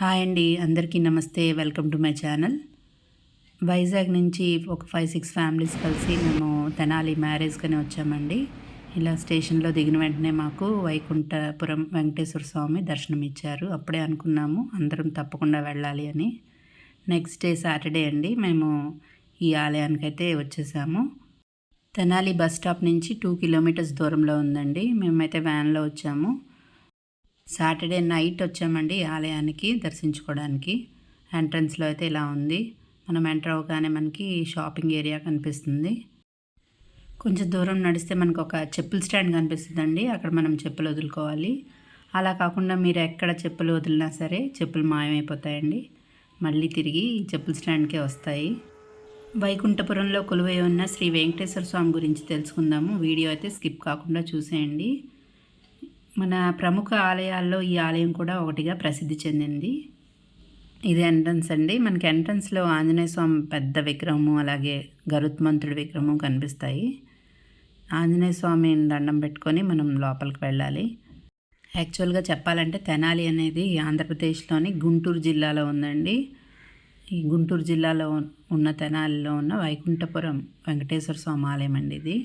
Hi అండి, అందరికీ నమస్తే. Welcome to my channel. Vizag నుంచి ఒక 5-6 ఫ్యామిలీస్ కలిసి మేము తెనాలి మ్యారేజ్కని వచ్చామండి. ఇలా స్టేషన్లో దిగిన వెంటనే మాకు వైకుంఠపురం వెంకటేశ్వర స్వామి దర్శనం ఇచ్చారు. అప్పుడే అనుకున్నాము అందరం తప్పకుండా వెళ్ళాలి అని. నెక్స్ట్ డే సాటర్డే అండి మేము ఈ ఆలయానికైతే వచ్చేసాము. తెనాలి బస్ స్టాప్ నుంచి 2 కిలోమీటర్స్ దూరంలో ఉందండి. మేమైతే వ్యాన్లో వచ్చాము. సాటర్డే నైట్ వచ్చామండి ఆలయానికి దర్శించుకోవడానికి. ఎంట్రన్స్లో అయితే ఇలా ఉంది. మనం ఎంటర్ అవ్వగానే మనకి షాపింగ్ ఏరియా కనిపిస్తుంది. కొంచెం దూరం నడిస్తే మనకు ఒక చెప్పుల స్టాండ్ కనిపిస్తుందండి. అక్కడ మనం చెప్పులు వదులుకోవాలి. అలా కాకుండా మీరు ఎక్కడ చెప్పులు వదిలినా సరే చెప్పులు మాయమైపోతాయండి. మళ్ళీ తిరిగి ఈ చెప్పుల స్టాండ్కే వస్తాయి. వైకుంఠపురంలో కొలువై ఉన్న శ్రీ వెంకటేశ్వర స్వామి గురించి తెలుసుకుందాము. వీడియో అయితే స్కిప్ కాకుండా చూసేయండి. మన ప్రముఖ ఆలయాల్లో ఈ ఆలయం కూడా ఒకటిగా ప్రసిద్ధి చెందింది. ఇది ఎంట్రన్స్ అండి. మనకి ఎంట్రన్స్లో ఆంజనేయ స్వామి పెద్ద విగ్రహము, అలాగే గరుత్మంతుడి విగ్రహము కనిపిస్తాయి. ఆంజనేయ స్వామిని దండం పెట్టుకొని మనం లోపలికి వెళ్ళాలి. యాక్చువల్గా చెప్పాలంటే తెనాలి అనేది ఆంధ్రప్రదేశ్లోని గుంటూరు జిల్లాలో ఉందండి. ఈ గుంటూరు జిల్లాలో ఉన్న తెనాలిలో ఉన్న వైకుంఠపురం వెంకటేశ్వర స్వామి ఆలయం అండి ఇది.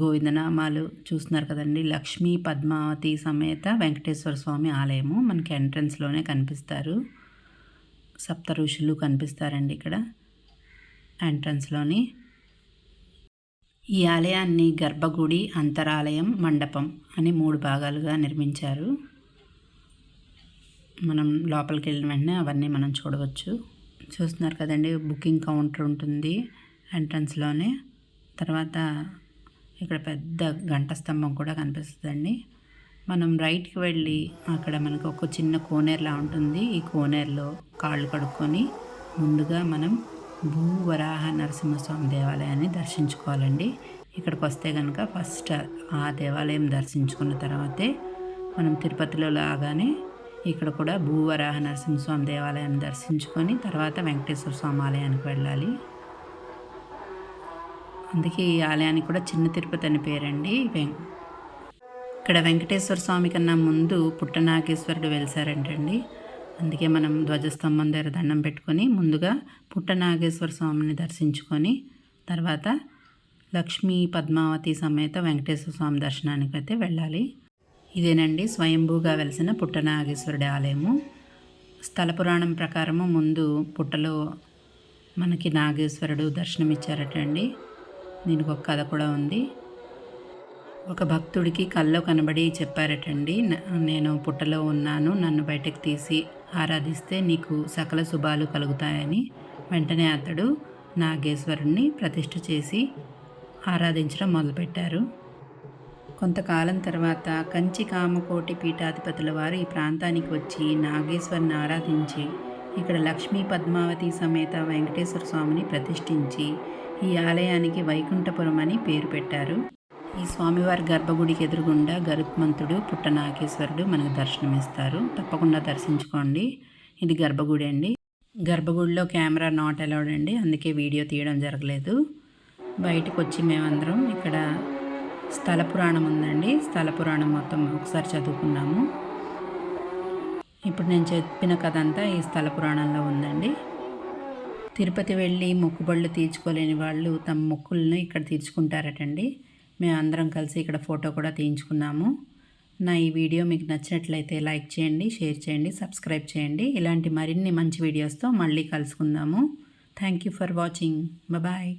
గోవిందనామాలు చూస్తున్నారు కదండి. లక్ష్మీ పద్మావతి సమేత వెంకటేశ్వర స్వామి ఆలయము మనకి ఎంట్రన్స్లోనే కనిపిస్తారు. సప్త ఋషులు కనిపిస్తారండి ఇక్కడ ఎంట్రన్స్లోని. ఈ ఆలయాన్ని గర్భగుడి, అంతరాలయం, మండపం అని 3 భాగాలుగా నిర్మించారు. మనం లోపలికి వెళ్ళిన వెంటనే అవన్నీ మనం చూడవచ్చు. చూస్తున్నారు కదండి, బుకింగ్ కౌంటర్ ఉంటుంది ఎంట్రన్స్లోనే. తర్వాత ఇక్కడ పెద్ద గంట స్తంభం కూడా కనిపిస్తుందండి. మనం రైట్కి వెళ్ళి అక్కడ మనకు ఒక చిన్న కోనేరులా ఉంటుంది. ఈ కోనేరులో కాళ్ళు కడుక్కొని ముందుగా మనం భూవరాహ నరసింహస్వామి దేవాలయాన్ని దర్శించుకోవాలండి. ఇక్కడికి వస్తే కనుక ఫస్ట్ ఆ దేవాలయం దర్శించుకున్న తర్వాతే మనం తిరుపతిలో లాగానే ఇక్కడ కూడా భూవరాహ నరసింహస్వామి దేవాలయాన్ని దర్శించుకొని తర్వాత వెంకటేశ్వర స్వామి ఆలయానికి వెళ్ళాలి. అందుకే ఈ ఆలయానికి కూడా చిన్న తిరుపతి అని పేరండి. ఇక్కడ వెంకటేశ్వర స్వామి కన్నా ముందు పుట్టనాగేశ్వరుడు వెలిసారంటండి. అందుకే మనం ధ్వజస్తంభం దగ్గర దండం పెట్టుకొని ముందుగా పుట్టనాగేశ్వర స్వామిని దర్శించుకొని తర్వాత లక్ష్మీ పద్మావతి సమేత వెంకటేశ్వర స్వామి దర్శనానికి అయితే వెళ్ళాలి. ఇదేనండి స్వయంభూగా వెలిసిన పుట్టనాగేశ్వరుడి ఆలయము. స్థల పురాణం ప్రకారము ముందు పుట్టలో మనకి నాగేశ్వరుడు దర్శనమిచ్చారటండి. దీనికి ఒక కథ కూడా ఉంది. ఒక భక్తుడికి కల్లో కనబడి చెప్పారటండి, నేను పుట్టలో ఉన్నాను, నన్ను బయటకు తీసి ఆరాధిస్తే నీకు సకల శుభాలు కలుగుతాయని. వెంటనే అతడు నాగేశ్వరుణ్ణి ప్రతిష్ఠ చేసి ఆరాధించడం మొదలుపెట్టారు. కొంతకాలం తర్వాత కంచి కామకోటి పీఠాధిపతుల వారు ఈ ప్రాంతానికి వచ్చి నాగేశ్వరుని ఆరాధించి ఇక్కడ లక్ష్మీ పద్మావతి సమేత వెంకటేశ్వర స్వామిని ప్రతిష్ఠించి ఈ ఆలయానికి వైకుంఠపురం అని పేరు పెట్టారు. ఈ స్వామివారి గర్భగుడికి ఎదురుగుండా గరుత్మంతుడు, పుట్టనాగేశ్వరుడు మనకు దర్శనమిస్తారు. తప్పకుండా దర్శించుకోండి. ఇది గర్భగుడి అండి. గర్భగుడిలో కెమెరా నాట్ అలౌడ్ అండి, అందుకే వీడియో తీయడం జరగలేదు. బయటకు వచ్చి మేమందరం ఇక్కడ స్థల పురాణం ఉందండి. స్థల పురాణం మొత్తం ఒకసారి చదువుకున్నాము. ఇప్పుడు నేను చెప్పిన కథ అంతా ఈ స్థల పురాణంలో ఉందండి. తిరుపతి వెళ్ళి మొక్కుబళ్ళు తీర్చుకోలేని వాళ్ళు తమ మొక్కులను ఇక్కడ తీర్చుకుంటారటండి. మేము అందరం కలిసి ఇక్కడ ఫోటో కూడా తీయించుకున్నాము. నా ఈ వీడియో మీకు నచ్చినట్లయితే లైక్ చేయండి, షేర్ చేయండి, సబ్స్క్రైబ్ చేయండి. ఇలాంటి మరిన్ని మంచి వీడియోస్తో మళ్ళీ కలుసుకుందాము. Thank you for watching. Bye.